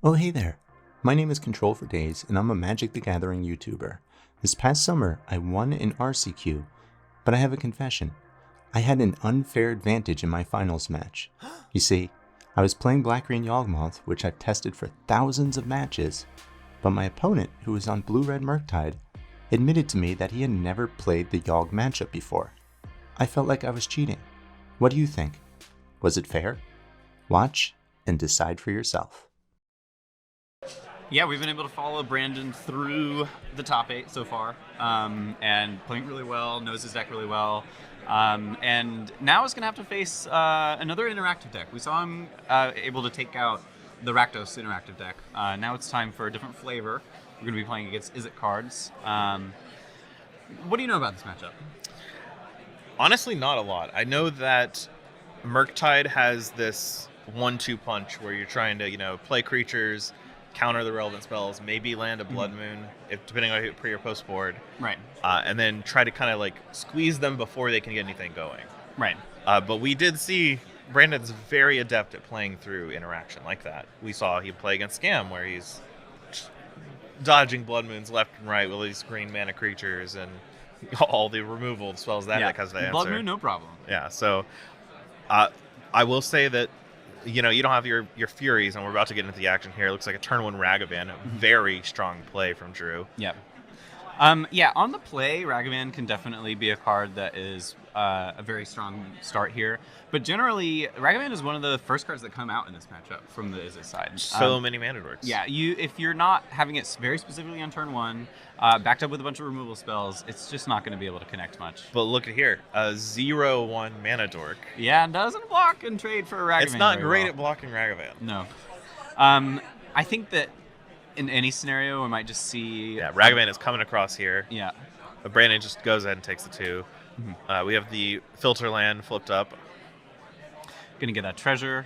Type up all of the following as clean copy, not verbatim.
Oh hey there, my name is Control for Days and I'm a Magic the Gathering YouTuber. This past summer I won an RCQ, but I have a confession. I had an unfair advantage in my finals match. You see, I was playing Black-Green Yawgmoth, which I've tested for thousands of matches, but my opponent, who was on Blue-Red Murktide, admitted to me that he had never played the Yawg matchup before. I felt like I was cheating. What do you think? Was it fair? Watch and decide for yourself. Yeah, we've been able to follow Brandon through the top 8 so far, and playing really well, knows his deck really well, and now he's going to have to face another interactive deck. We saw him able to take out the Rakdos interactive deck. Now it's time for a different flavor. We're going to be playing against Izzet cards. What do you know about this matchup? Honestly, not a lot. I know that Murktide has this 1-2 punch where you're trying to, play creatures, counter the relevant spells, maybe land a Blood Moon, if depending on pre or post board. Right. And then try to kind of squeeze them before they can get anything going. Right. But we did see Brandon's very adept at playing through interaction like that. We saw he play against Scam where he's dodging Blood Moons left and right with these green mana creatures and all the removal spells that deck has to answer. Blood Moon, no problem. Yeah, so I will say that you don't have your Furies, and we're about to get into the action here. It looks like a turn 1 Ragavan. Very strong play from Drew. Yeah. Yeah, on the play, Ragavan can definitely be a card that is a very strong start here. But generally, Ragavan is one of the first cards that come out in this matchup from the Izzet side. So many mana dorks. Yeah, if you're not having it very specifically on turn 1, backed up with a bunch of removal spells, it's just not going to be able to connect much. But look at here, a 0/1 mana dork. Yeah, and doesn't block and trade for Ragavan. It's not great well. at blocking Ragavan. No. I think that in any scenario, we might just see... Yeah, Ragavan is coming across here. Yeah. But Brandon just goes ahead and takes the 2. We have the Filter Land flipped up. Gonna get that treasure.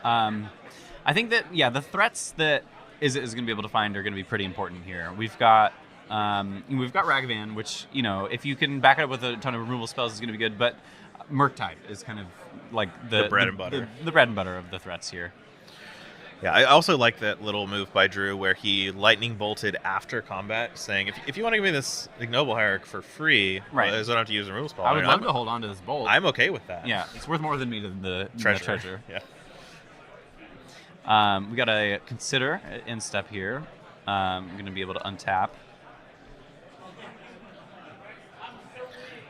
I think that, the threats that Izzet is gonna be able to find are gonna be pretty important here. We've got Ragavan, which, if you can back it up with a ton of removal spells is gonna be good, but Murktide is kind of like the bread and butter. The bread and butter of the threats here. Yeah, I also like that little move by Drew where he lightning bolted after combat, saying, if you want to give me this Ignoble Hierarch for free, right. I don't have to use a removal spell. I would love to hold on to this bolt. I'm okay with that. Yeah, it's worth more than me than the treasure. Yeah. We got to consider in step here. I'm going to be able to untap.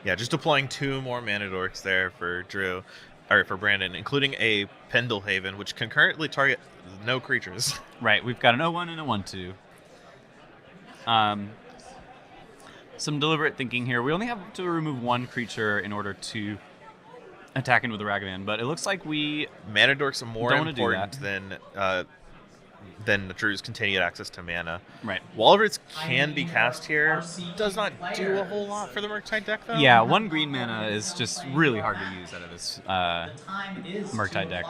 Yeah, just deploying 2 more mana dorks there for Drew. Or for Brandon, including a Pendelhaven, which can currently target no creatures. Right, we've got an 0/1 and a 1/2. Some deliberate thinking here. We only have to remove 1 creature in order to attack into the Ragavan, but it looks like we... Mana dorks are more important than Drew's continued access to mana. Right. Walrus can be cast here. Does not do a whole lot for the Murktide deck, though. Yeah, 1 green mana is just really hard to use out of this Murktide deck.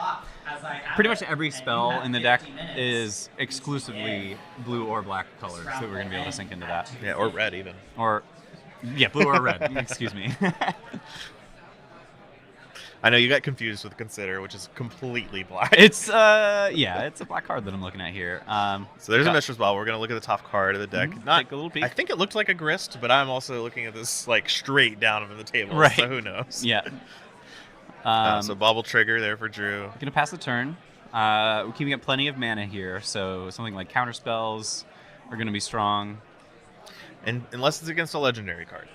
Pretty much every spell in the deck is exclusively blue or black colors, so we're going to be able to sink into that. Yeah, or red even. Or, yeah, blue or red. Excuse me. I know you got confused with Consider, which is completely black. It's it's a black card that I'm looking at here. So there's a Mishra's Ball. We're going to look at the top card of the deck. Take a little peek. I think it looked like a Grist, but I'm also looking at this straight down from the table, right. So who knows? Yeah. So Bobble Trigger there for Drew. Going to pass the turn. We're keeping up plenty of mana here, so something like counter spells are going to be strong. And unless it's against a legendary card.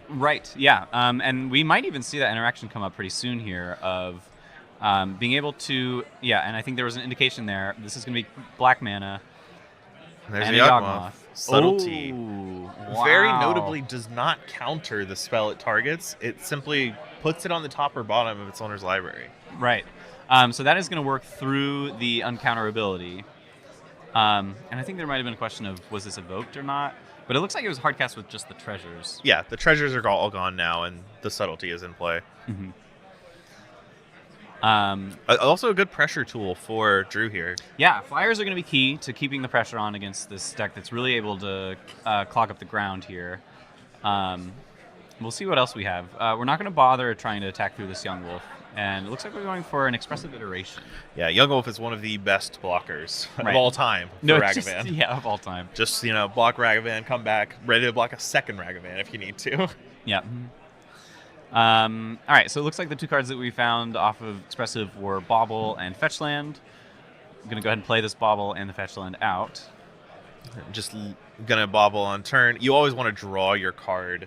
Right, yeah. And we might even see that interaction come up pretty soon here of being able to... Yeah, and I think there was an indication there. This is going to be black mana. There's and a Yawgmoth. Yawgmoth. Subtlety. Ooh, wow. Very notably does not counter the spell it targets. It simply puts it on the top or bottom of its owner's library. Right. So that is going to work through the uncounterability. And I think there might have been a question of, was this evoked or not? But it looks like it was hard cast with just the treasures. Yeah, the treasures are all gone now, and the subtlety is in play. Also a good pressure tool for Drew here. Yeah, flyers are going to be key to keeping the pressure on against this deck that's really able to clog up the ground here. We'll see what else we have. We're not going to bother trying to attack through this Young Wolf. And it looks like we're going for an expressive iteration. Yeah, Yawgmoth is one of the best blockers Right. of all time for Ragavan. Yeah, of all time. Just, block Ragavan, come back, ready to block a second Ragavan if you need to. Yeah. All right, so it looks like the 2 cards that we found off of Expressive were Bauble and Fetchland. I'm going to go ahead and play this Bauble and the Fetchland out. Just gonna Bauble on turn. You always want to draw your card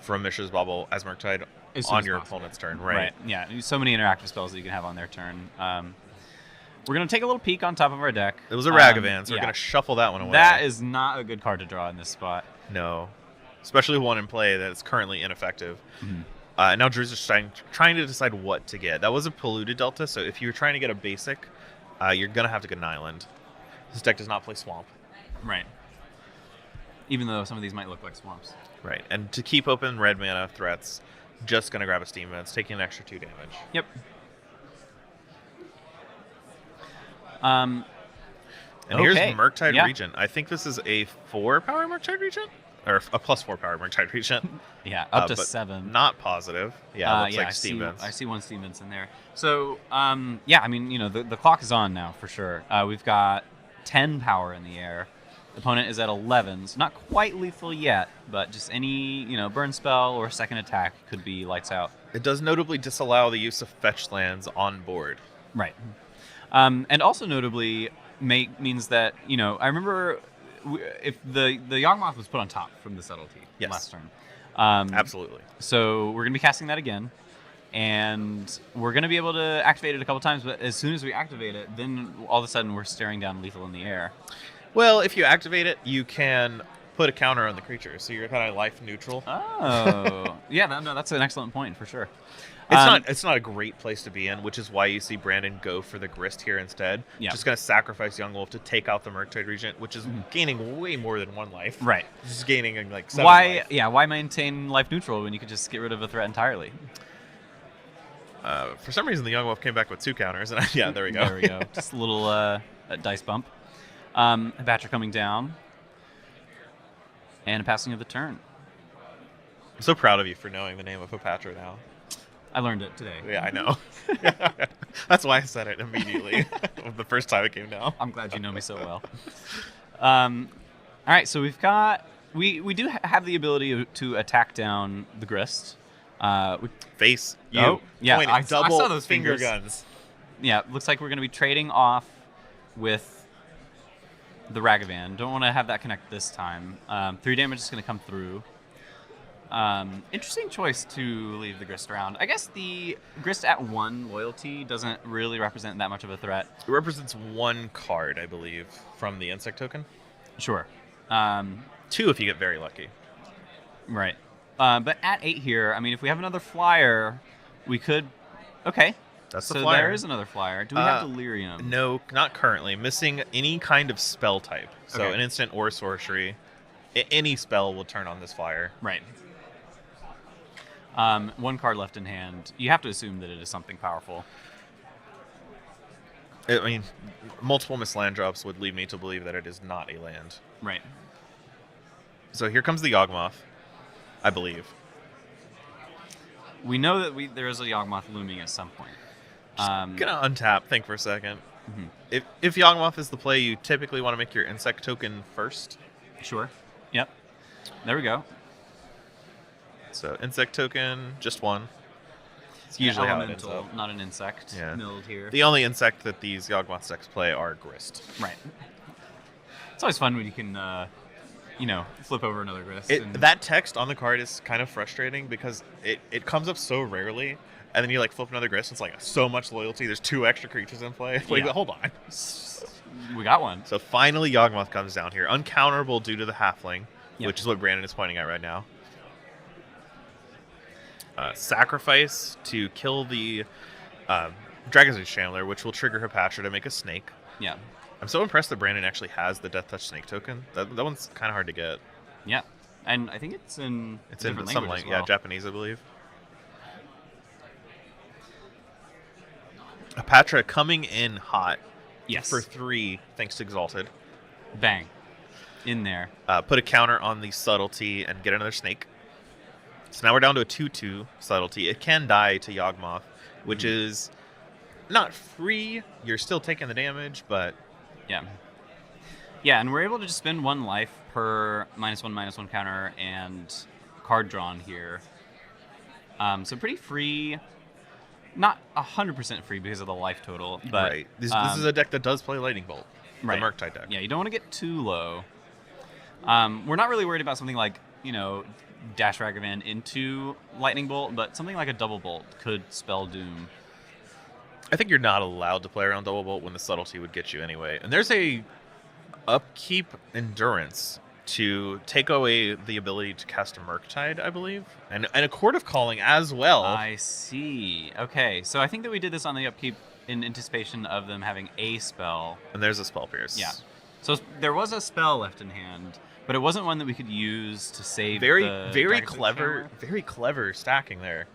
from Mishra's Bauble as Murktide As soon on as your possible. opponent's turn, right? Yeah, so many interactive spells that you can have on their turn. We're going to take a little peek on top of our deck. It was a Ragavan, so we're yeah. gonna shuffle that one away. That is not a good card to draw in this spot. No. Especially one in play that is currently ineffective. Mm-hmm. Now Drew's just trying to decide what to get. That was a Polluted Delta, so if you're trying to get a basic, you're going to have to get an island. This deck does not play Swamp. Right. Even though some of these might look like swamps. Right, and to keep open red mana threats, just going to grab a Steam Vents, taking an extra 2 damage. Yep. And here's Okay. Murktide Yeah. Regent. I think this is a 4-power Murktide Regent? Or a plus 4-power Murktide Regent. Yeah, up to but 7. Not positive. Yeah, it looks like Steam Vents. I see one Steam Vents in there. So, yeah, I mean, the clock is on now for sure. We've got 10 power in the air. The opponent is at 11, so not quite lethal yet, but just any, burn spell or second attack could be lights out. It does notably disallow the use of fetch lands on board. Right. And also notably means that, I remember if the Yawgmoth was put on top from the subtlety last turn. Absolutely. So we're going to be casting that again. And we're going to be able to activate it a couple times, but as soon as we activate it, then all of a sudden we're staring down lethal in the air. Well, if you activate it, you can put a counter on the creature, so you're kind of life neutral. Oh, yeah, that's an excellent point for sure. It's not a great place to be in, which is why you see Brandon go for the Grist here instead. Yeah. Just going to sacrifice Yawgmoth to take out the Murktide Regent, which is gaining way more than 1 life. Right. Just gaining like 7 life. Yeah, why maintain life neutral when you could just get ith of a threat entirely? For some reason, the Yawgmoth came back with 2 counters, and yeah, there we go. There we go. Just a little dice bump. A Batcher coming down. And a passing of the turn. I'm so proud of you for knowing the name of Hopatra now. I learned it today. Yeah, I know. That's why I said it immediately the first time it came down. I'm glad you know me so well. All right, so we've got... We do have the ability to attack down the Grist. Face you. Oh, yeah, Point I at saw double those finger fingers. guns. Yeah, looks like we're going to be trading off with the Ragavan. Don't want to have that connect this time. 3 damage is going to come through. Interesting choice to leave the Grist around. I guess the Grist at 1 loyalty doesn't really represent that much of a threat. It represents 1 card, I believe, from the insect token. Sure. 2 if you get very lucky. Right. But at 8 here, I mean, if we have another flyer, we could... Okay. That's the so flyer. there is another flyer. Do we have Delirium? No, not currently. Missing any kind of spell type. So Okay. an instant or sorcery. Any spell will turn on this flyer. Right. 1 card left in hand. You have to assume that it is something powerful. I mean, multiple missed land drops would lead me to believe that it is not a land. Right. So here comes the Yawgmoth, I believe. We know that there is a Yawgmoth looming at some point. Gonna untap, think for a second. Mhm. If Yawgmoth is the play, you typically want to make your insect token first. Sure. Yep. There we go. So insect token, just 1. It's usually how it ends Elemental, up. not an insect. Yeah. Milled here. The only insect that these Yawgmoth decks play are Grist. Right. It's always fun when you can, flip over another Grist. and- That text on the card is kind of frustrating because it comes up so rarely, and then you flip another Grist, and it's like so much loyalty. There's 2 extra creatures in play. Wait, Yeah. hold on. We got one. So finally, Yawgmoth comes down here, uncounterable due to the halfling, Yep. which is what Brandon is pointing at right now. Sacrifice to kill the Dragon's Chandler, which will trigger Hopatra to make a snake. Yeah. I'm so impressed that Brandon actually has the Death Touch Snake token. That one's kind of hard to get. Yeah. And I think it's in It's in different some language as yeah, well. Japanese, I believe. Hopatra coming in hot Yes. for 3 thanks to Exalted. Bang. In there. Put a counter on the Subtlety and get another snake. So now we're down to a 2/2 Subtlety. It can die to Yawgmoth which is not free. You're still taking the damage, but Yeah. Yeah, and we're able to just spend 1 life per -1/-1 counter and card drawn here. So pretty free. Not 100% free because of the life total, but right. This is a deck that does play Lightning Bolt. Right. The Murktide deck. Yeah, you don't want to get too low. We're not really worried about something like, Dash Ragavan into Lightning Bolt, but something like a Double Bolt could spell Doom. I think you're not allowed to play around Double Bolt when the subtlety would get you anyway. And there's a upkeep endurance to take away the ability to cast a Murktide, I believe, and a Chord of Calling as well. I see. Okay, so I think that we did this on the upkeep in anticipation of them having a spell. And there's a Spell Pierce. Yeah. So there was a spell left in hand, but it wasn't one that we could use to save Very the very Dragon's clever, Hammer. very clever stacking there.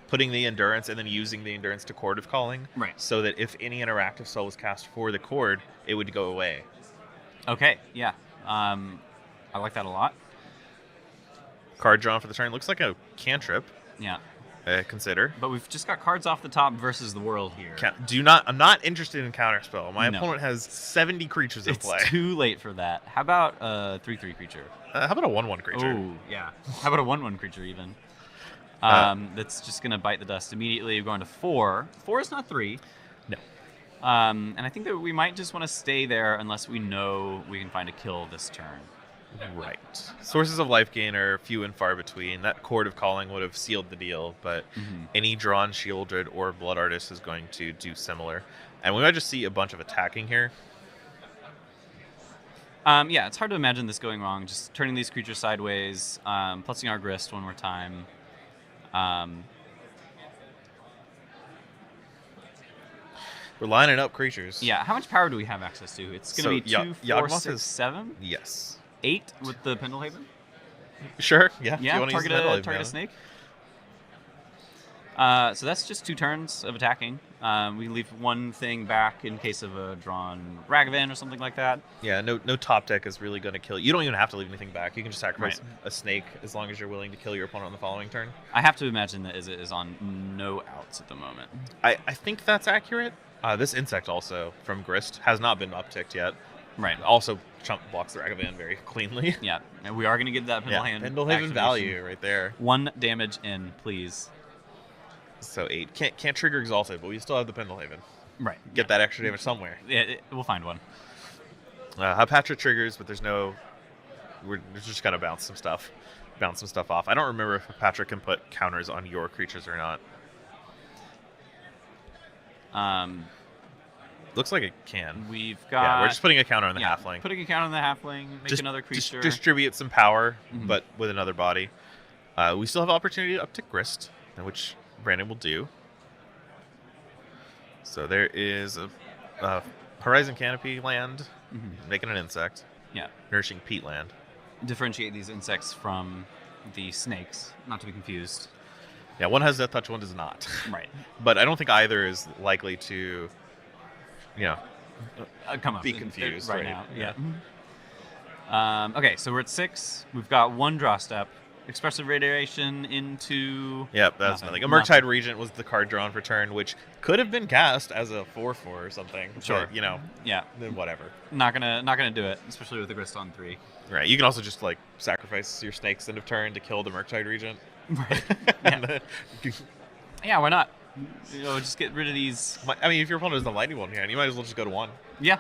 Putting the endurance and then using the endurance to Chord of Calling. Right. So that if any interactive spell was cast for the chord, it would go away. Okay, yeah. I like that a lot. Card drawn for the turn. Looks like a cantrip. Yeah. Consider. But we've just got cards off the top versus the world here. I'm not interested in counterspell. My opponent has 70 creatures in play. It's too late for that. How about a 3/3 creature? How about a 1/1 creature? Oh, yeah. How about a 1/1 creature even? That's just going to bite the dust immediately. We're going to 4. 4 is not 3. No. And I think that we might just want to stay there unless we know we can find a kill this turn. Right. Sources of life gain are few and far between. That Chord of Calling would have sealed the deal, but any drawn Shieldred or Blood Artist is going to do similar. And we might just see a bunch of attacking here. Yeah, it's hard to imagine this going wrong. Just turning these creatures sideways, plussing our Grist one more time. We're lining up creatures. Yeah, how much power do we have access to? It's going to be 2, 4, Yawgmoth 6, 7? Yes. 8 with the Pendlehaven? Sure. Yeah. if Yeah, you wanna use target the a Pendlehaven, snake. So that's just 2 turns of attacking. We leave one thing back in case of a drawn Ragavan or something like that. Yeah, no top deck is really going to kill you. You don't even have to leave anything back. You can just sacrifice Right. a snake as long as you're willing to kill your opponent on the following turn. I have to imagine that Izzet is on no outs at the moment. I think that's accurate. This insect also from Grist has not been upticked yet. Right. Also, chump blocks the Ragavan very cleanly. Yeah, and we are going to get that Pendlehaven. Pendlehaven activation. value right there. 1 damage in, please. So 8 can't trigger Exalted, but we still have the Pendlehaven. Right. Get that extra damage somewhere. Yeah, we'll find one. Hapatra triggers, but we're just gonna bounce some stuff off. I don't remember if Hapatra can put counters on your creatures or not. Looks like it can. We've got. Yeah, we're just putting a counter on the yeah, halfling. Putting a counter on the halfling, make Just another creature. distribute some power, but with another body. We still have opportunity to uptick Grist, which Brandon will do. So there is a Horizon Canopy land, making an insect. Yeah. Nourishing Peat land. Differentiate these insects from the snakes, not to be confused. Yeah, one has Death Touch, one does not. Right. But I don't think either is likely to, Come up. be confused right right now. Yeah. Okay, so we're at 6. We've got 1 draw step. Expressive Radiation into... Yep, that's nothing. A Murktide Regent was the card drawn for turn, which could have been cast as a 4/4 or something. Sure. But, Yeah. then whatever. Not gonna do it, especially with the Grist on 3. Right. You can also just sacrifice your snakes end of turn to kill the Murktide Regent. Right. And Yeah. then- Yeah, why not? Just get rid of these. I mean, if your opponent has the lightning bolt in hand, you might as well just go to 1. Yeah.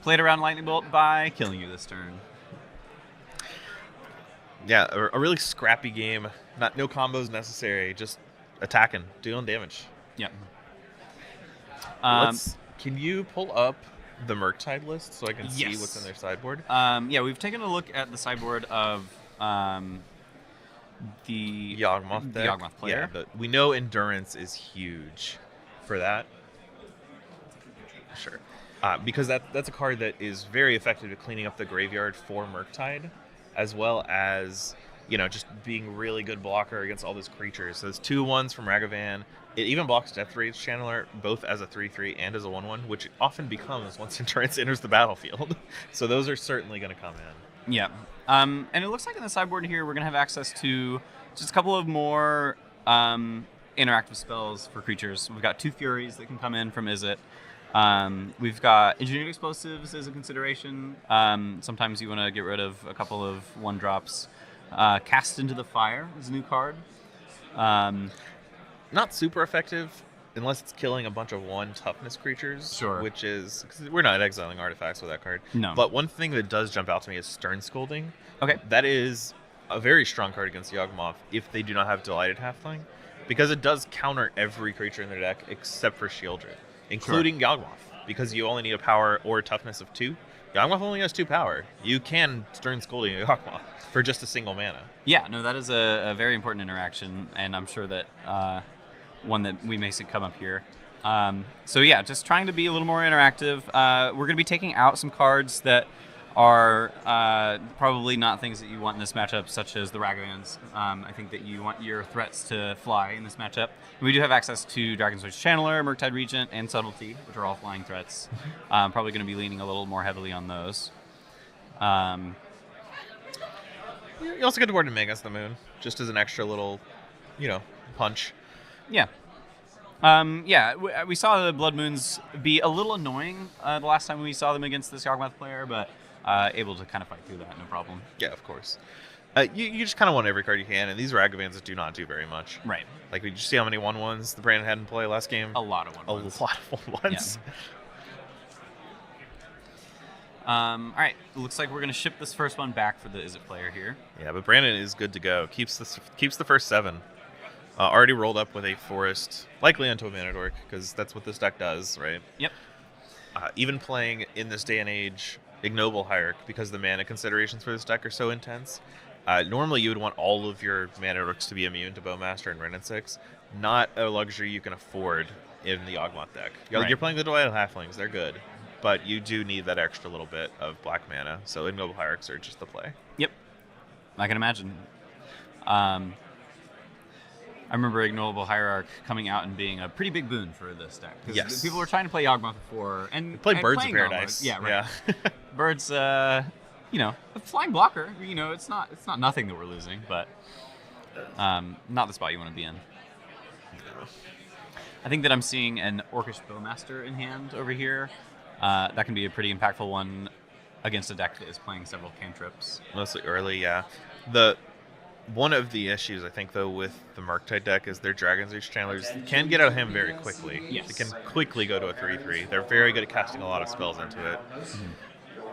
Played around Lightning Bolt by killing you this turn. Yeah, a really scrappy game. No combos necessary. Just attacking, dealing damage. Yeah. Can you pull up the Murktide list so I can see Yes. what's in their sideboard? Yeah, we've taken a look at the sideboard of the Yawgmoth deck. The Yawgmoth player. Yeah, we know Endurance is huge for that. Sure. Because that's a card that is very effective at cleaning up the graveyard for Murktide, as well as, just being really good blocker against all those creatures. So there's 2/1s from Ragavan. It even blocks Death Rage Channeler, both as a 3/3 and as a 1/1, which it often becomes once Endurance enters the battlefield. So those are certainly going to come in. Yeah. And it looks like in the sideboard here we're going to have access to just a couple of more interactive spells for creatures. We've got 2 Furies that can come in from Izzet. We've got Engineered Explosives as a consideration. Sometimes you want to get rid of a couple of 1-drops. Cast into the Fire is a new card. Not super effective unless it's killing a bunch of 1 toughness creatures. Sure. Which is, because we're not exiling artifacts with that card. No. But one thing that does jump out to me is Stern Scolding. Okay. That is a very strong card against Yawgmoth if they do not have Delighted Halfling, because it does counter every creature in their deck except for Shieldred, including Yawgmoth, because you only need a power or a toughness of 2. Yawgmoth only has 2 power. You can Stern Scolding Yawgmoth for just a single mana. Yeah, no, that is a very important interaction, and I'm sure that one that we may see come up here. So yeah, just trying to be a little more interactive. We're going to be taking out some cards that are probably not things that you want in this matchup, such as the Ragavans. I think that you want your threats to fly in this matchup. We do have access to Dragon's Voice Channeler, Murktide Regent, and Subtlety, which are all flying threats. Probably going to be leaning a little more heavily on those. You also get to board Magus the Moon, just as an extra little, punch. Yeah. We saw the Blood Moons be a little annoying the last time we saw them against this Yawgmoth player, but able to kind of fight through that, no problem. Yeah, of course. You just kind of want every card you can, and these Ragavans do not do very much. Right. Like, did you see how many 1/1s the Brandon had in play last game? A lot of 1/1s. A lot of 1/1s. Yeah. All right, looks like we're going to ship this first one back for the Izzet player here. Yeah, but Brandon is good to go. Keeps the first 7. Already rolled up with a Forest, likely into a Mana Dork, because that's what this deck does, right? Yep. Even playing in this day and age Ignoble Hierarch, because the mana considerations for this deck are so intense. Normally you would want all of your Mana Dorks to be immune to Bowmaster and Wrenn and 6. Not a luxury you can afford in the Yawgmoth deck. You're playing the Delighted Halflings, they're good. But you do need that extra little bit of black mana, so Ignoble Hierarchs are just the play. Yep. I can imagine. I remember Ignoble Hierarch coming out and being a pretty big boon for this deck. Yes. People were trying to play Yawgmoth before. And Play Birds of playing Paradise. Yawgmoth. Yeah, right. Yeah. Birds, a flying blocker. It's not nothing that we're losing, but not the spot you want to be in. I think that I'm seeing an Orcish Bowmaster in hand over here. That can be a pretty impactful one against a deck that is playing several cantrips. Mostly early, yeah. One of the issues, I think, though, with the Murktide deck is their Dragon's Reach Channelers can get out of him very quickly. Yes. They can quickly go to a 3/3. They're very good at casting a lot of spells into it.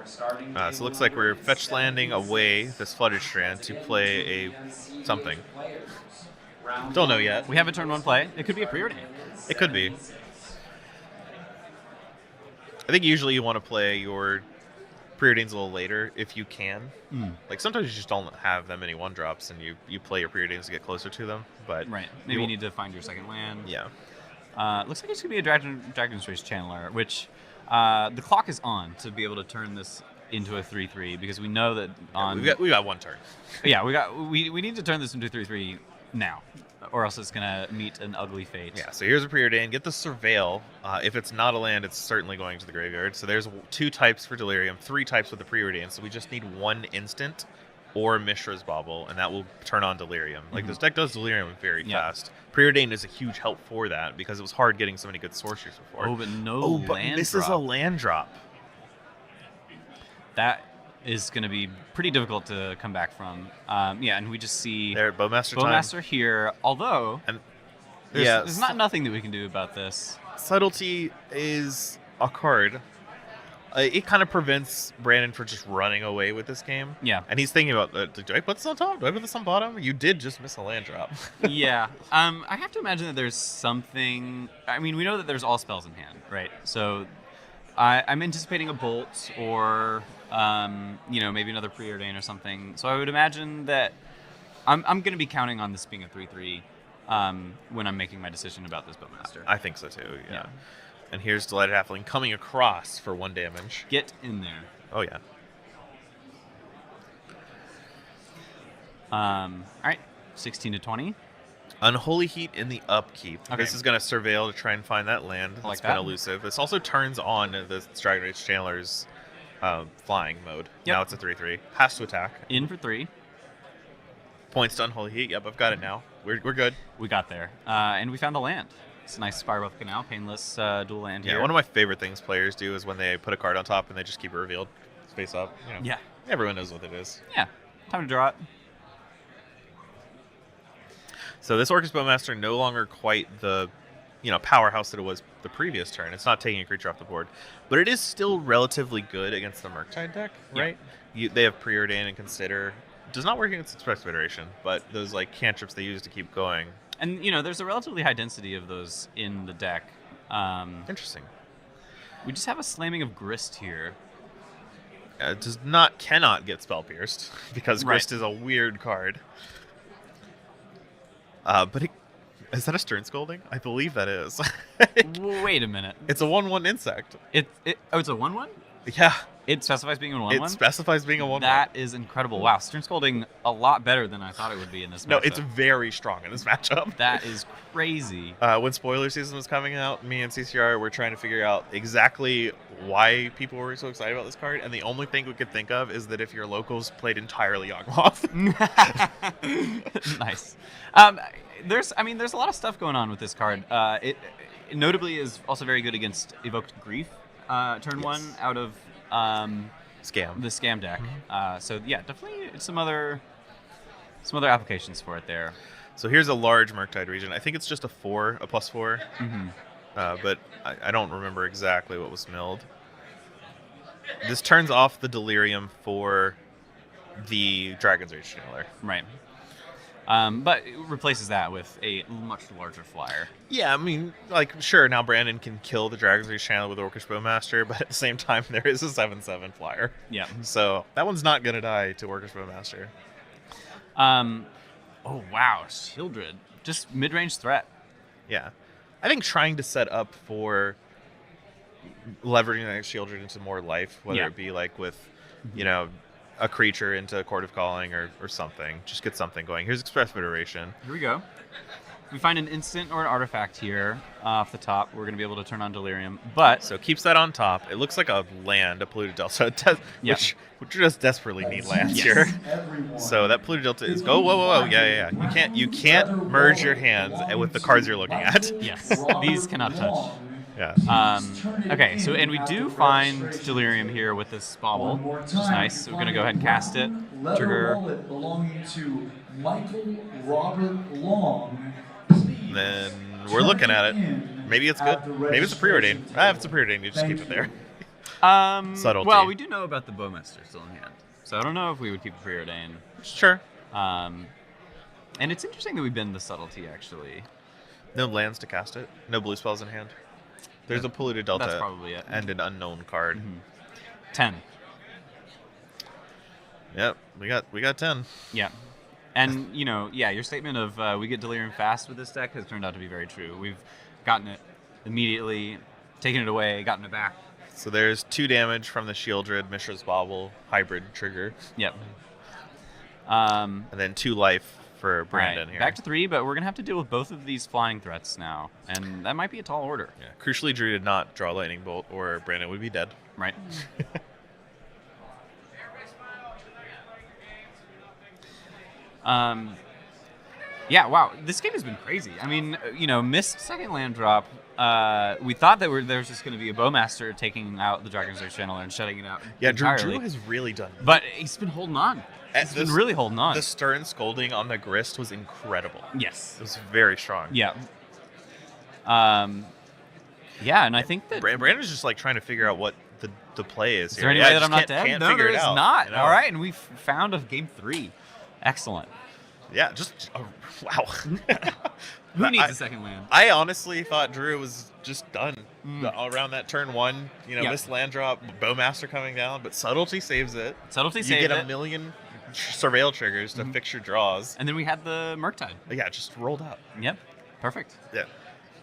So it looks like we're fetch landing away this Flooded Strand to play a something. Don't know yet. We have a turn 1 play. It could be a preordain. It could be. I think usually you want to play your Preordains a little later if you can. Like sometimes you just don't have that many 1-drops and you play your Preordains to get closer to them. But Right. Maybe you need to find your second land. Yeah. Looks like it's going to be a Dragon's Race Channeler, which the clock is on to be able to turn this into a 3/3 because we know that on... We got one turn. Yeah, we need to turn this into a 3/3 now, or else it's going to meet an ugly fate. Yeah, so here's a Preordain. Get the Surveil. If it's not a land, it's certainly going to the graveyard. So there's 2 types for Delirium, 3 types with the Preordain. So we just need 1 instant or Mishra's Bauble, and that will turn on Delirium. Like, this deck does Delirium very fast. Preordain is a huge help for that because it was hard getting so many good sorceries before. Oh, but land this drop. is a land drop. That is going to be pretty difficult to come back from. And we just see There, Bowmaster time. here, although And there's not nothing that we can do about this. Subtlety is a card. It kind of prevents Brandon from just running away with this game. Yeah. And he's thinking about, do I put this on top? Do I put this on bottom? You did just miss a land drop. Yeah. I have to imagine that there's something... I mean, we know that there's all spells in hand, right? So I'm anticipating a Bolt or, maybe another Preordain or something. So I would imagine that I'm going to be counting on this being a 3/3 when I'm making my decision about this Bowmaster. I think so too, yeah. And here's Delighted Halfling coming across for 1 damage. Get in there. Oh, yeah. All right, 16 to 20. Unholy Heat in the upkeep. Okay. This is going to surveil to try and find that land. I like It's been that. elusive. This also turns on the Dragon Rage Chandler's flying mode. Yep. Now it's a 3/3. Has to attack. In for 3. Points to Unholy Heat. Yep, I've got it now. we're good. We got there, and we found the land. It's a nice Spiral of Canal, painless dual land here. Yeah, one of my favorite things players do is when they put a card on top and they just keep it revealed face up. You know, Yeah. everyone knows what it is. Yeah, time to draw it. So this Orcus Bowmaster no longer quite the powerhouse that it was the previous turn. It's not taking a creature off the board, but it is still relatively good against the Murktide deck, right? They have Preordain and Consider. Does not work against Express Federation, but those like cantrips they use to keep going. And there's a relatively high density of those in the deck. Interesting. We just have a slamming of Grist here. It cannot get Spell Pierced because Grist is a weird card. But is that a Stern Scolding? I believe that is. Wait a minute. It's a 1/1 insect. It's a 1/1? Yeah. It specifies being a 1/1? It specifies being a 1/1. That is incredible. Wow, Stern Scolding a lot better than I thought it would be in this matchup. No, it's very strong in this matchup. That is crazy. When spoiler season was coming out, me and CCR were trying to figure out exactly why people were so excited about this card, and the only thing we could think of is that if your locals played entirely Yawgmoth. Nice. There's a lot of stuff going on with this card. It notably is also very good against Evoked Grief turn 1 out of Scam. the Scam deck. So yeah, definitely some other applications for it there. So here's a large Murktide region. I think it's just a +4. Mm-hmm. But I don't remember exactly what was milled. This turns off the Delirium for the Dragon's Rage Channeler. Right. But it replaces that with a much larger flyer. Yeah, I mean, sure, now Brandon can kill the Dragon's Rage Channeler with Orcish Bowmaster, but at the same time, there is a 7/7 flyer. Yeah. So that one's not going to die to Orcish Bowmaster. Oh, wow. Shieldred. Just mid-range threat. Yeah. I think trying to set up for leveraging that Shieldred into more life, whether it be with, a creature into Court of Calling or something. Just get something going. Here's Express Federation. Here we go. If we find an instant or an artifact here off the top, we're going to be able to turn on Delirium. But so keeps that on top. It looks like a land, a Polluted Delta, which just desperately need lands here. So that Polluted Delta is whoa. Yeah. You can't merge your hands with the cards you're looking at. Yes. These cannot touch. Yeah. Okay, so and we do find Delirium here with this Bauble, which is nice. So we're gonna go ahead and cast it. Trigger. Belonging to Michael Robert Long. Then we're looking at it. Maybe it's good. Maybe it's a Preordain. If it's a Preordain, you just keep it there. Subtlety. Well, we do know about the Bowmaster still in hand, so I don't know if we would keep a Preordain. Sure. And it's interesting that we bend the Subtlety actually. No lands to cast it. No blue spells in hand. There's a Polluted Delta. That's probably it. And an unknown card. 10. Yep, we got 10. Yeah. And, your statement of we get Delirium fast with this deck has turned out to be very true. We've gotten it immediately, taken it away, gotten it back. So there's 2 damage from the Shieldred, Mishra's Bauble, hybrid trigger. Yep. And then 2 life for Brandon here. Back to 3, but we're going to have to deal with both of these flying threats now. And that might be a tall order. Yeah. Crucially, Drew did not draw Lightning Bolt, or Brandon would be dead. Right. Yeah, wow. This game has been crazy. I mean, missed second land drop. We thought that there was just going to be a Bowmaster taking out the Dragon's Rage Channeler and shutting it out entirely. Drew has really done it. But he's been holding on. He's been really holding on. The Stern Scolding on the Grist was incredible. Yes. It was very strong. Yeah. Yeah, and I think that Brandon's just trying to figure out what the play is. Is there any way that I'm not dead? Can't No, figure there it is out, not. All right, and we found a game 3. Excellent. Yeah, wow. Who needs a second land? I honestly thought Drew was just done around that turn 1. Missed land drop, Bowmaster coming down, but Subtlety saves it. Saved You get it. a million Surveil triggers to fix your draws. And then we had the Murktide. Yeah, just rolled out. Yep. Perfect. Yeah.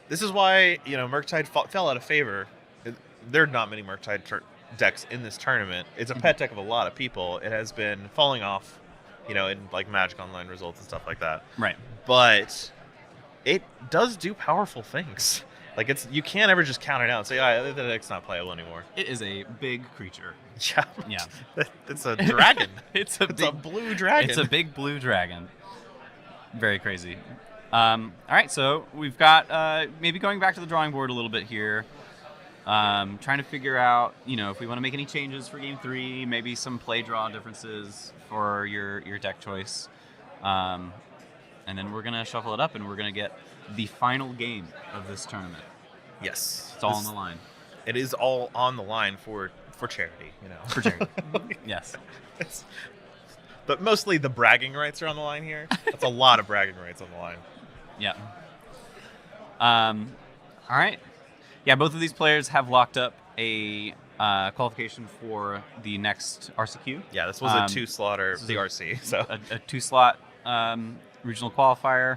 This is why, Murktide fell out of favor. There are not many Murktide decks in this tournament. It's a pet deck of a lot of people. It has been falling off, in Magic Online results and stuff like that. Right. But it does do powerful things. You can't ever just count it out and say, the deck's not playable anymore. It is a big creature. Yeah. Yeah. It's a dragon. It's a blue dragon. It's a big blue dragon. Very crazy. All right, so we've got maybe going back to the drawing board a little bit here. Trying to figure out, if we want to make any changes for game 3, maybe some play draw differences for your deck choice. And then we're going to shuffle it up and we're going to get the final game of this tournament. Yes. It's all on the line. It is all on the line for charity, For charity. Yes. But mostly the bragging rights are on the line here. That's a lot of bragging rights on the line. Yeah. All right. Yeah, both of these players have locked up a qualification for the next RCQ. Yeah, this was a 2-slot or the RC. So a 2-slot regional qualifier.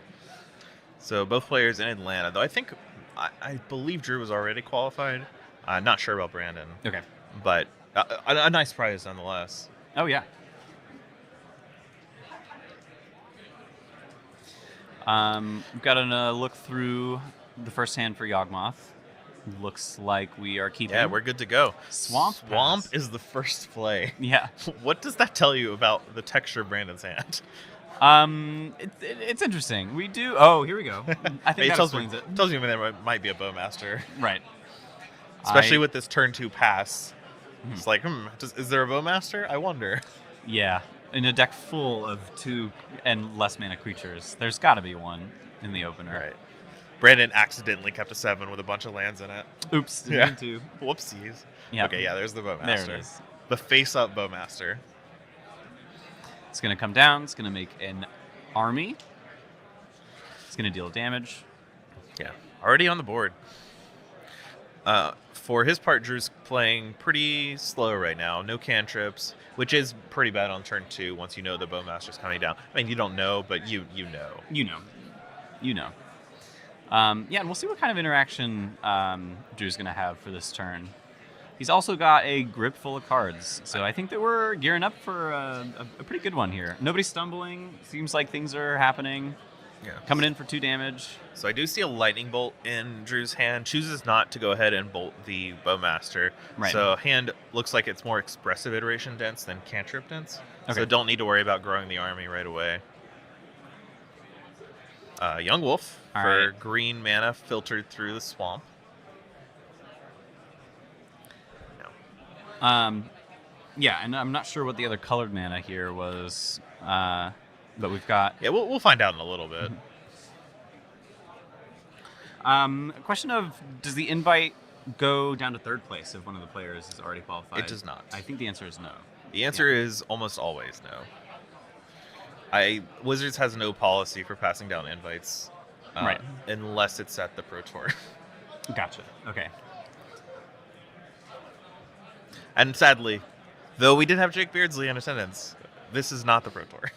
So both players in Atlanta, though I believe Drew was already qualified. Not sure about Brandon. Okay. But a nice prize nonetheless. Oh, yeah. We've got to look through the first hand for Yawgmoth. Looks like we are keeping. Yeah, we're good to go. Swamp Swamp is the first play. Yeah. What does that tell you about the texture of Brandon's hand? It's interesting. We do. Oh, here we go. I think that explains it. Tells you there might be a Bowmaster. Right. Especially with this turn 2 pass. It's like, is there a Bowmaster? I wonder. Yeah. In a deck full of 2 and less mana creatures, there's got to be one in the opener. Right. Brandon accidentally kept a 7 with a bunch of lands in it. Oops. Didn't mean to. Whoopsies. Yeah. Okay, yeah, there's the Bowmaster. There it is. The face-up Bowmaster. It's going to come down. It's going to make an army. It's going to deal damage. Yeah, already on the board. For his part, Drew's playing pretty slow right now. No cantrips, which is pretty bad on turn 2 once you know the Bowmaster's coming down. I mean, you don't know, but you know. You know. Yeah, and we'll see what kind of interaction Drew's going to have for this turn. He's also got a grip full of cards, so I think that we're gearing up for a pretty good one here. Nobody's stumbling. Seems like things are happening. Yeah. Coming in for 2 damage. So I do see a lightning bolt in Drew's hand. Chooses not to go ahead and bolt the Bowmaster. Right. So hand looks like it's more expressive iteration dense than cantrip dense. Okay. So don't need to worry about growing the army right away. Yawgmoth for green mana filtered through the swamp. Yeah, and I'm not sure what the other colored mana here was, but we've got... Yeah, we'll find out in a little bit. A question of, does the invite go down to 3rd place if one of the players is already qualified? It does not. I think the answer is no. The answer is almost always no. Wizards has no policy for passing down invites, right, unless it's at the Pro Tour. Gotcha. Okay. And sadly, though we did have Jake Beardsley in attendance, this is not the Pro Tour.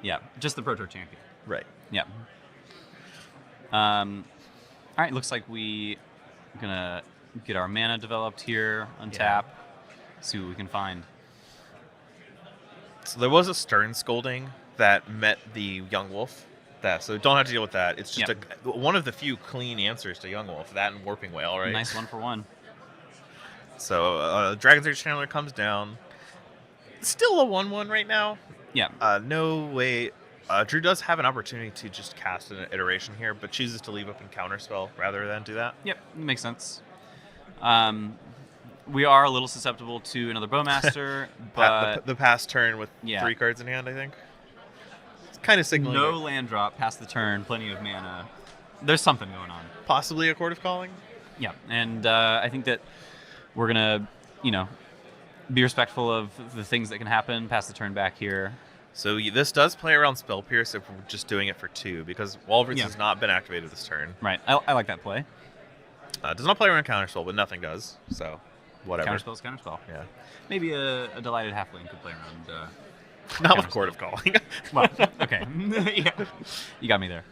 Yeah, just the Pro Tour champion. Right. Yeah. All right, looks like we gonna get our mana developed here, untap, see what we can find. So there was a Stern Scolding that met the Yawgmoth. So don't have to deal with that. It's just one of the few clean answers to Yawgmoth. That and Warping Whale, right? Nice 1-for-1. So Dragon's Rage Channeler comes down. Still a 1/1 right now. Yeah. No way. Drew does have an opportunity to just cast an iteration here, but chooses to leave open Counterspell rather than do that. Yep, makes sense. We are a little susceptible to another Bowmaster, but the past turn with 3 cards in hand, I think. It's kind of signaling. No land drop past the turn, plenty of mana. There's something going on. Possibly a Court of Calling? Yeah, and I think that we're going to, be respectful of the things that can happen, pass the turn back here. So this does play around Spell Pierce if we're just doing it for 2, because Walrus has not been activated this turn. Right, I like that play. Does not play around Counterspell, but nothing does, so whatever. Counterspell's Counterspell. Yeah. Maybe a Delighted Halfling could play around... not with Court of Calling. Well, okay. Yeah. You got me there.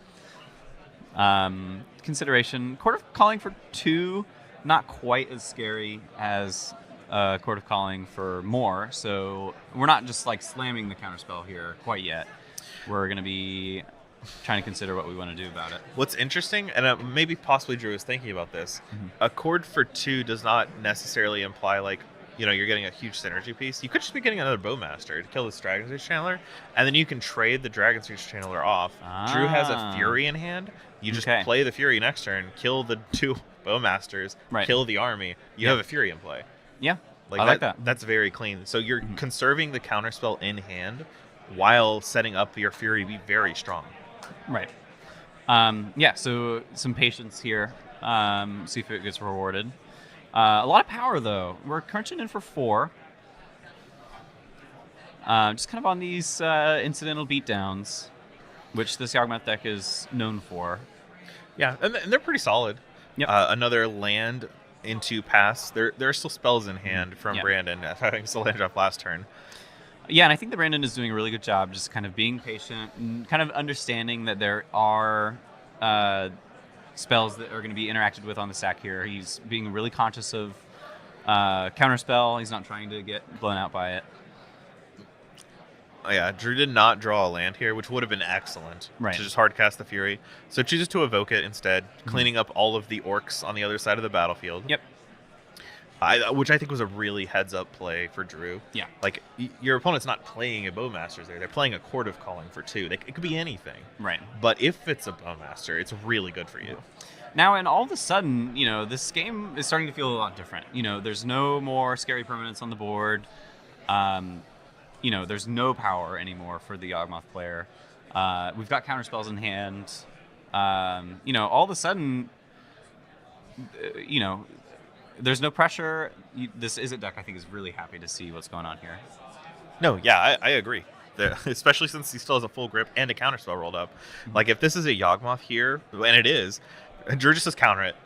Consideration. Court of Calling for 2, not quite as scary as Court of Calling for more, so we're not just like slamming the counterspell here quite yet. We're going to be trying to consider what we want to do about it. What's interesting, and maybe possibly Drew was thinking about this, a chord for 2 does not necessarily imply like you're getting a huge synergy piece. You could just be getting another Bowmaster to kill this Dragon Stage Channeler, and then you can trade the Dragon Stage Channeler off. Drew has a Fury in hand. You just play the Fury next turn, kill the 2 Bowmasters, kill the army. You have a Fury in play. Yeah, like I like that. That's very clean. So you're conserving the counterspell in hand while setting up your Fury to be very strong. Right. Yeah, so some patience here. See if it gets rewarded. A lot of power, though. We're crunching in for 4. Just kind of on these incidental beatdowns, which this Yawgmoth deck is known for. Yeah, and they're pretty solid. Yep. Another land into pass. There are still spells in hand from Brandon, having still land drop last turn. Yeah, and I think that Brandon is doing a really good job just kind of being patient and kind of understanding that there are spells that are going to be interacted with on the stack here. He's being really conscious of counterspell. He's not trying to get blown out by it. Oh, yeah, Drew did not draw a land here, which would have been excellent to just hard cast the Fury. So chooses to evoke it instead, cleaning up all of the orcs on the other side of the battlefield. Yep. Which I think was a really heads-up play for Drew. Yeah. Like, your opponent's not playing a Bowmaster there. They're playing a Court of Calling for 2. It could be anything. Right. But if it's a Bowmaster, it's really good for you. Now, and all of a sudden, this game is starting to feel a lot different. There's no more scary permanents on the board. There's no power anymore for the Yawgmoth player. We've got counterspells in hand. All of a sudden, there's no pressure. This Izzet deck, I think, is really happy to see what's going on here. No, yeah, I agree. Especially since he still has a full grip and a counterspell rolled up. Like, if this is a Yawgmoth here, and it is, Drew just says counter it.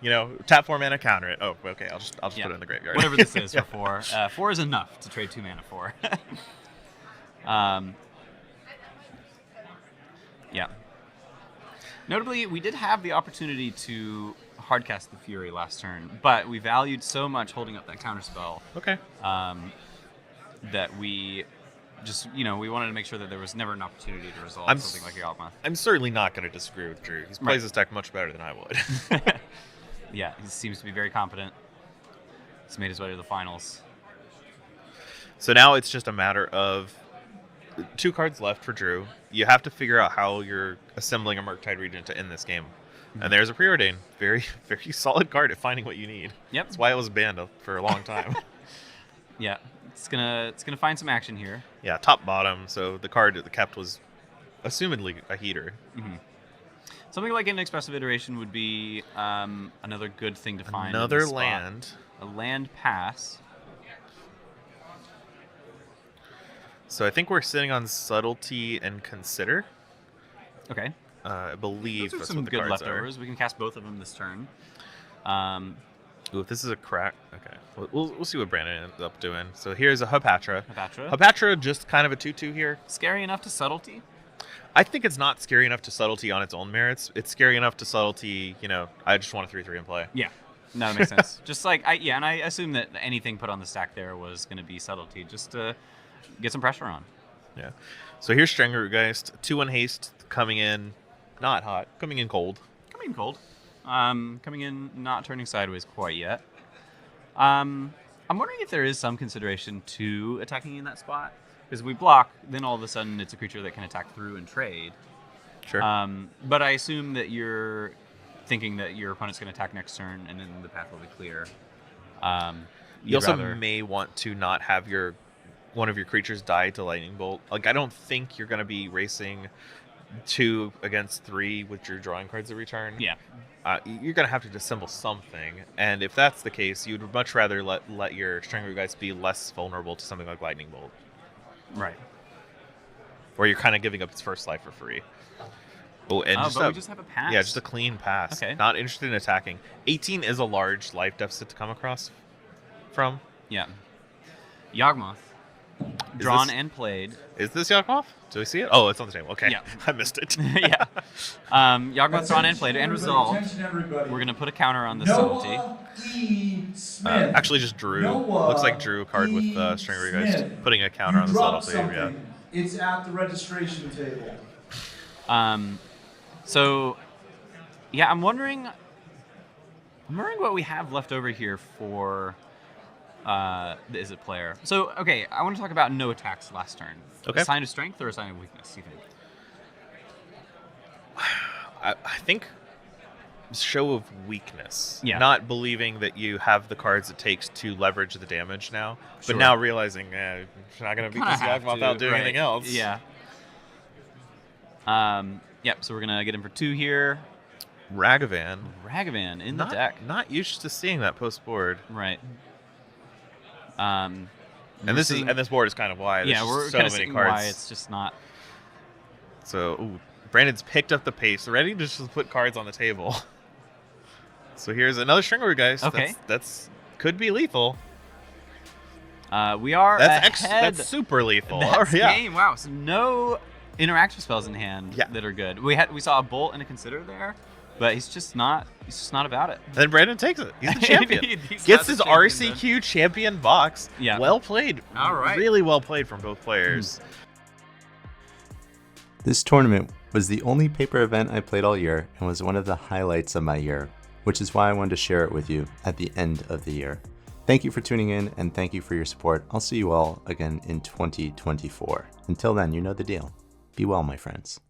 Tap 4 mana, counter it. Oh, okay, I'll just put it in the graveyard. Whatever this is for 4. 4 is enough to trade 2 mana for. Yeah. Notably, we did have the opportunity to hardcast the Fury last turn, but we valued so much holding up that counterspell. Okay. That we just, we wanted to make sure that there was never an opportunity to resolve something like Yawgmoth. I'm certainly not going to disagree with Drew. He plays this deck much better than I would. Yeah, he seems to be very competent. He's made his way to the finals. So now it's just a matter of 2 cards left for Drew. You have to figure out how you're assembling a Murktide Regent to end this game. And there's a Preordain. Very, very solid card at finding what you need. Yep. That's why it was banned for a long time. Yeah, it's gonna find some action here. Yeah, top bottom. So the card that kept was assumedly a heater. Something like an expressive iteration would be another good thing to find. Another land. A land pass. So I think we're sitting on Subtlety and Consider. Okay. I believe those are that's some what the good cards leftovers. We can cast both of them this turn. Ooh, if this is a crack, okay. We'll see what Brandon ends up doing. So here's a Hapatra. Hapatra. Hapatra, just kind of a 2/2 here. Scary enough to subtlety? I think it's not scary enough to Subtlety on its own merits. It's scary enough to Subtlety, I just want a 3/3 in play. Yeah. No, that makes sense. Just like, and I assume that anything put on the stack there was going to be subtlety, just to get some pressure on. Yeah. So here's Stranglerootgeist, 2/1 haste coming in, not hot, coming in cold. Coming in cold. Coming in, not turning sideways quite yet. I'm wondering if there is some consideration to attacking in that spot. Because if we block, then all of a sudden it's a creature that can attack through and trade. Sure. But I assume that you're thinking that your opponent's going to attack next turn, and then the path will be clear. You also may want to not have one of your creatures die to Lightning Bolt. Like, I don't think you're going to be racing 2 against 3 with your drawing cards at return. Yeah. You're going to have to disassemble something. And if that's the case, you'd much rather let your Stranglerootgeist be less vulnerable to something like Lightning Bolt. Right. Or you're kind of giving up its first life for free. Oh, and we just have a pass. Yeah, just a clean pass. Okay. Not interested in attacking. 18 is a large life deficit to come across from. Yeah. Yawgmoth. Drawn and played. Is this Yawgmoth? Do we see it? Oh, it's on the table. Okay. Yeah. I missed it. Yeah. Yawgmoth drawn and played and resolved. We're going to put a counter on the subtlety. Actually, just Drew. Looks like Drew card with Stranglerootgeist. Putting a counter on the subtlety. Yeah. It's at the registration table. So, yeah, I'm wondering what we have left over here for is a player. So, okay, I want to talk about no attacks last turn. Okay. A sign of strength or a sign of weakness, you think? I think show of weakness. Yeah. Not believing that you have the cards it takes to leverage the damage now, Sure. but now realizing you're not going to beat Kinda this guy have without to, doing right. anything else. Yeah. Yep, so we're going to get in for 2 here. Ragavan. Ragavan in the deck. Not used to seeing that post board. Right. And this board is kind of why there's we're just kind so of many seeing cards. why it's just not. So Brandon's picked up the pace, ready to just put cards on the table. So here's another Stringler, guys. Okay. That's could be lethal. We are ahead. That's super lethal. That's Yeah. game. Wow. So no interactive spells in hand Yeah. that are good. We saw a Bolt and a Consider there, but he's just not about it. And then Brandon takes it. He's the champion. He's Gets got the his champion RCQ champion box. Yeah. Well played. All right. Really well played from both players. This tournament was the only paper event I played all year and was one of the highlights of my year, which is why I wanted to share it with you at the end of the year. Thank you for tuning in and thank you for your support. I'll see you all again in 2024. Until then, you know the deal. Be well, my friends.